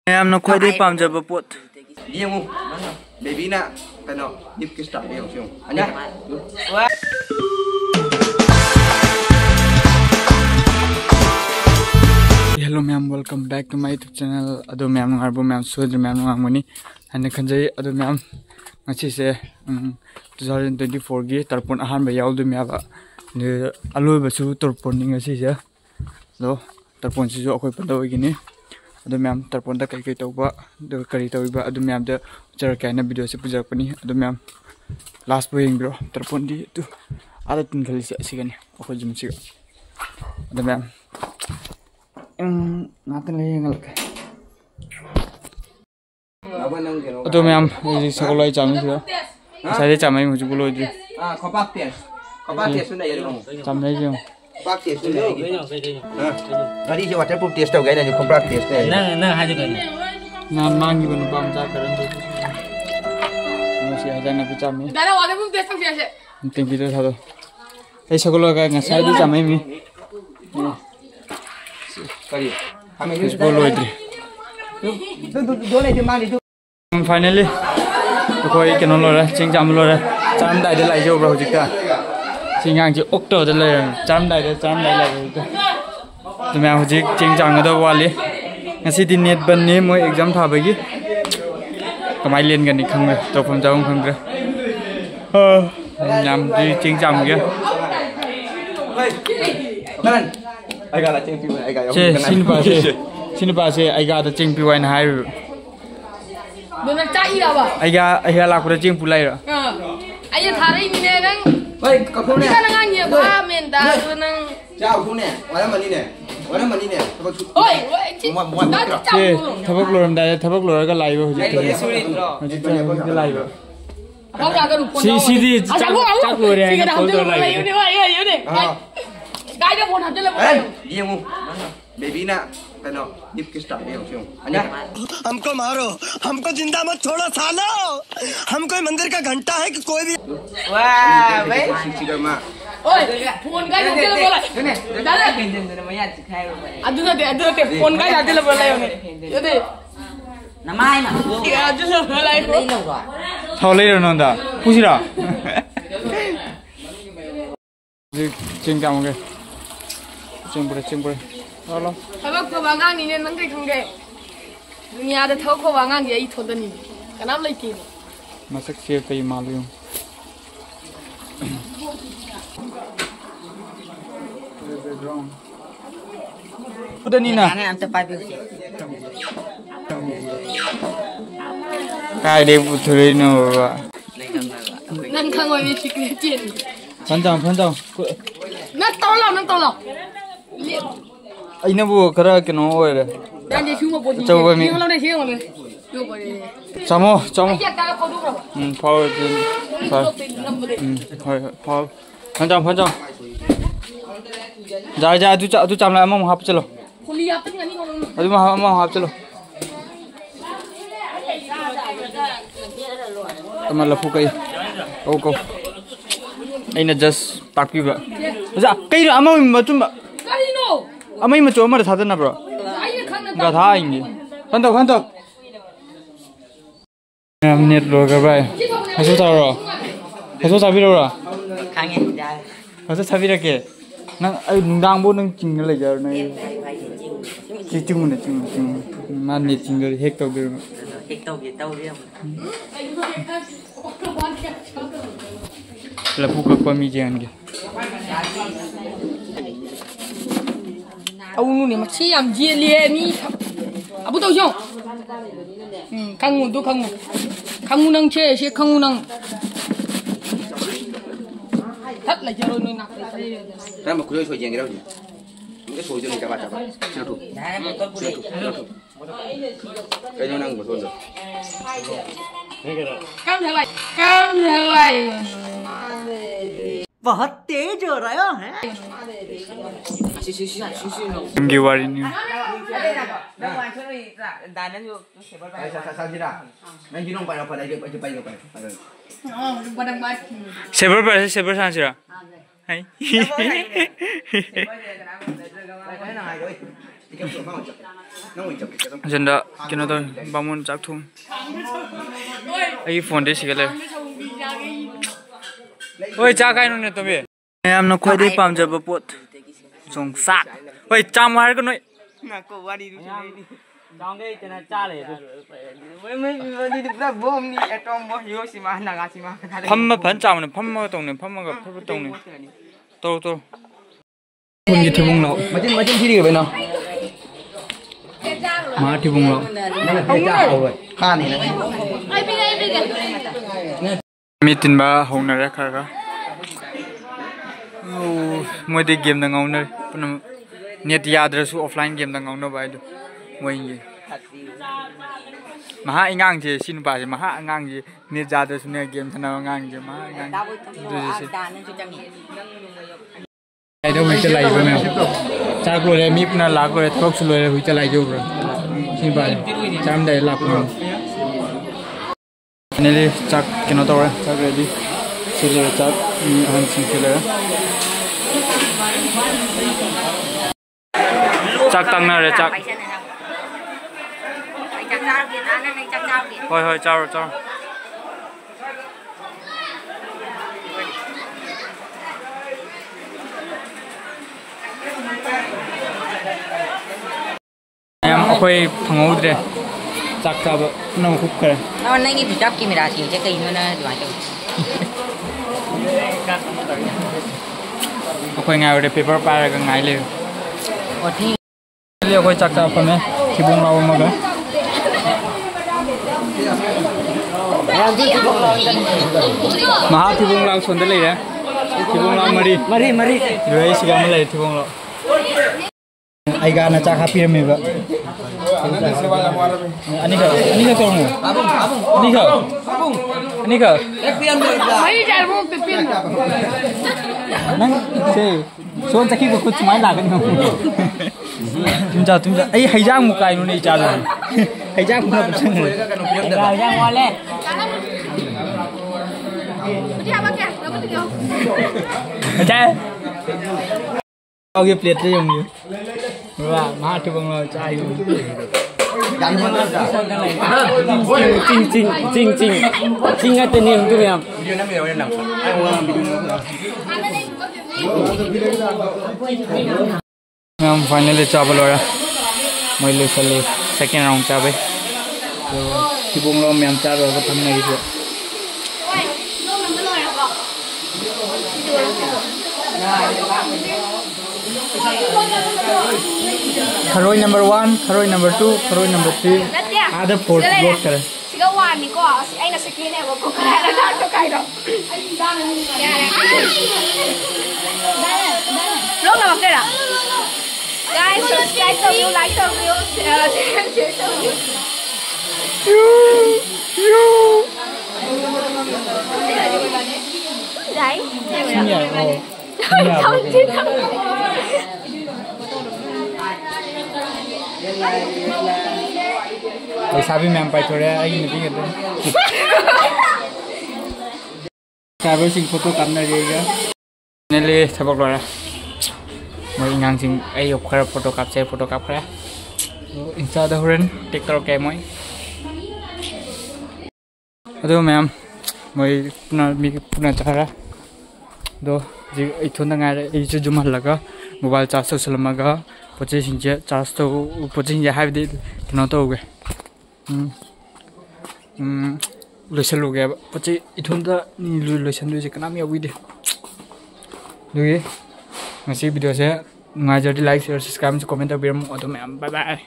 Em nó quay đi phạm giờ bột. Đi không? Baby nè, cái nó dip cái start đi không chứ? Anh nhá. Hello ma'am, welcome back to my YouTube channel. Ado ma'am ngarbo ma'am sudri ma'am ngangmani. Hane khanjai ado ma'am ngachi se 2024 gi tarpon ahan ba yaw du mya ba. Ne aloiba su tarpon ni ngasi se. Do tarpon si jo akoi pando gi ni. Ado ma'am tarpon da kai kai tawba do kari tawiba ado ma'am da char kai na video se pujak pani ado ma'am last boying bro tarpon di tu ada tin khali se sigani akoi jum si. Ado ma'am ngaten lagi ngalak. Ado ma'am ini sekolah jam ni sudah. Saya jam ini muncul pulau itu. Kopak tes sudah ya kamu. Jam lagi yang. Kopak tes sudah lagi. Tadi je waterproof test tau gaya ni kopak tes ni. Nah haji kan. Nah mangi pun bang cak keren tu. Masih ada nak jam ni. Dah waterproof test tak siapa? Penting kita satu. Sekolah kaya ngasai di jam ini. Kali, kami ni sekolah itu. Finally, koi kenal lor, cing jam lor, jam dah ada lagi jauh berapa jika. Cingang je okto ada lagi, jam dah lagi. Tu memang hujik cing jam ada wali. Nasi di net ban ni moi exam thah bagi. Kamai len kan ni khang, tu pun jauh khang ke. Nyam di cing jam ke. Man. I got a ching piu. I got a sini pasal I got a ching piu and high. Mana cai lah ba? I got laku ching pulai lah. Ayah thari ni neng. Wei, kau ni. Kita nang ni apa menda tu nang. Jauh kau ni. Mana ni? Oi, Thabak lor dah, thabak lor agak live ho jati. Jati live. Kau dah kan. Sidi cak lor yang kau tu live. Gái nó buồn hẳn chứ là đi không? Baby nè, cái nó dip cái start đi không chứ? Anh nhá. हमको मारो, हमको जिंदा मत छोड़ो सालो। हम कोई मंदिर का घंटा है कि कोई भी। Wah, baik. Oi, phone gái hẳn chứ là boleh. Dah dah. Aduh nanti, phone gái hẳn chứ là boleh ni. Jadi. Nama ai mà? Ya, chứ là boleh. Lấy lâu rồi. Thao lấy rồi nè, pusi dah. Cing jam ke. Cing boleh. Halo. Kalau kau bangang ni nang kau kengge. Dunia ada tahu kau bangang dia itu dah ni. Kenapa lagi? Masak siap kaya malu. Udah ni na. Jangan antar papi. Kaya dia puteri ni bawa. Nang kau awak mesti kerja. Panjang. Nang tahu lah. Ini bu kerja kena orang. Yang dia cuma boleh. Coba ni. Kalau dia siapa ni? Yo boleh. Samo. Ayah kalau kau dulu. Power tu. Power. Panjang. Jaya tu jam lah mau hap celo. Kuliah tu ni kau. Aduh mau hap celo. Teman lepu kaya. Kau. Ini just takpi ba. Aja, kaya amau macam ba. Kali no. Amai macam mana sahaja na bro. Ayah kan. Enggak tahu ini. Kantok. Net lo ke bray. Hasil sabi lo. Kangen dah. Hasil sabi lah ke. Nang nundang bo nang cing le jar na. Cing. Man ni cing le hek tau ber. Hek tau dia. Lepu ke pemijian ke. Awak ni macam yang jelia ni. Apa tahu siapa? Kamu nang cek, kamu nang. Thật là giờ rồi nặng. Ra mà kuliah soi jeng kira ni. Ini soi jeng coba. Cil tu. Kayaknya nang betul tu. Cam thế vậy. बहुत तेज हो रहा है Giwari ni. Seber sana sih. hay Janda kino to bamun chak thum ai phone de sigale oi cha kai no ne to be am no khoi de pam jab pot song sak oi cham har ko noi na ko wari du dong de chana cha le me đi được bom ni atom bo yo si ma na ga si ma pham ma phan cham ne pham ma tong ne pham ma ga pham tong ne to to kun ji thibung lo ma tin thi đi cái nào ma thibung lo kha ni mi tin ba hong na ra kha ga moi de game na ngau na punam net yadra su offline game na ngau na ba du moi ngi maha ingang je sin ba je maha ingang je net yadra su ne game thana ingang je maha ingang ai đâu mình sẽ lại với mèo cha cô này mip na lá cô này thóc sôi rồi hủy sẽ lại vô rồi xin bài chăm đầy lạc rồi nên đi chắc cái nó to rồi chắc ready xin rồi chắc hàng xin cái rồi chắc tăng na rồi chắc thôi chào rồi chào em khơi thằng ngô đây chắc cả bữa nó khúc kề nó này cái chắc kia mình đã chỉ cái nó loại khơi ngày rồi paper pare cái ngày liền ở thi liệu khơi chắc cả phần này thì buông lâu mà cái mà thì buông lâu xuân tới đây đấy thì buông lâu mà đi rồi xí gam lại thì buông lâu ai ga na cha happy me ba ani ka to mo ani ka mấy trái bông từ pin nang se son chaki ko kuch mai la kan tum ja ai hai jang mu kai no nei cha rồi hai jang mu na chang rồi ga ra hoa le đi học kìa nó có tiếng chaเอาเก็บเปลี่ยนได้ยังอยู่ว่ามาที่บังเราใจอยู่จริงไอ้ตัวนี้มันก็แบบहम finally चावल हो रहा मैं ले चले second round चावे तोที่บุงเราแมมจ้าเราก็ทำไงดีกKharoi number 1, Kharoi number 2, Kharoi number 3. Other 4 block kare. Siga one ni ko ai na second e ko kaya na dato kai do. Lo na makera. Guys, subscribe to you, like to you, share to you. Đấy. Không chứ không. Tôi sao biết mềm bài thôi đấy, anh nói cái đó. Sao biết xin photo cắm này gì cơ? Nên đi thay bọc rồi. Mới ngang xin ai học khai photo cắm xe photo cắm ra. Insta đó rồi, TikTok cái mới. Aduh mềm, mới puna cara. Do, jadi itu nengah itu cuma laga mobile charge selama ga. Pochin sinja charge to pochin sinja have di kino to ge lotion lo ge pochi ithon da ni lotion lo je kana mi awi de duye ngasi video se ngai jadi like share subscribe comment biar mu auto bye bye